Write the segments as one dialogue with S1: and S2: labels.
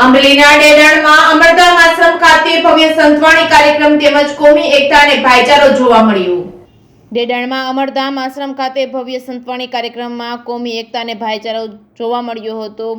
S1: અમરેલીના ડેડાણમાં અમરધામ આશ્રમ ખાતે ભવ્ય સંતવાણી કાર્યક્રમ તેમજ કોમી એકતા અને ભાઈચારો જોવા મળ્યો। ડેડાણમાં અમરધામ આશ્રમ ખાતે ભવ્ય સંતવાણી કાર્યક્રમમાં કોમી એકતા અને ભાઈચારો જોવા મળ્યો હતો।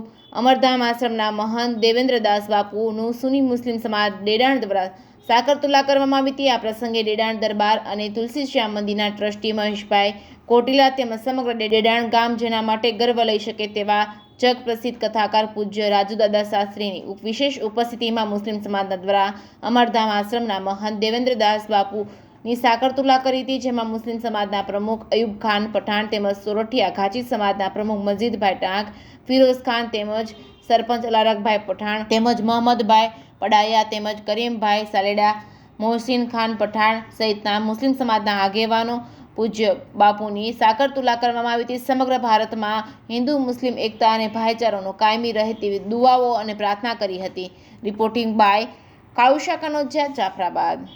S1: અમરધામ આશ્રમના મહંત દેવેન્દ્રદાસ બાપુનું સુન્ની મુસ્લિમ સમાજ ડેડાણ દ્વારા સાકર તુલા કરવામાં આવી હતી। આ પ્રસંગે ડેડાણ દરબાર અને તુલસી શ્યામ મંદિરના ટ્રસ્ટી મહેશભાઈ કોટીલા તેમજ સમગ્ર ડેડાણ ગામ જેના માટે ગર્વ લઈ શકે તેવા જગ પ્રસિદ્ધ કથાકાર પૂજ્ય રાજુદાદા શાસ્ત્રીની વિશેષ ઉપસ્થિતિમાં મુસ્લિમ સમાજના દ્વારા અમરધામ આશ્રમના મહંત દેવેન્દ્રદાસ બાપુની સાકર તુલા કરી હતી, જેમાં મુસ્લિમ સમાજના પ્રમુખ અયુબ ખાન પઠાણ તેમજ સોરઠિયા ઘાંચી સમાજના પ્રમુખ મજીદભાઈ ટાંક, ફિરોઝ ખાન તેમજ સરપંચ અલારકભાઈ પઠાણ તેમજ મોહમ્મદભાઈ પડાયા તેમજ કરીમભાઈ સાલેડા, મોહસિન ખાન પઠાણ સહિતના મુસ્લિમ સમાજના આગેવાનો પૂજ્ય બાપુની સાકર તુલા કરવામાં આવી હતી। સમગ્ર ભારતમાં હિન્દુ મુસ્લિમ એકતા અને ભાઈચારાનો કાયમી રહે તેવી દુઆઓ અને પ્રાર્થના કરી હતી। Reporting by Kalusha Kanojiya, Jafrabad.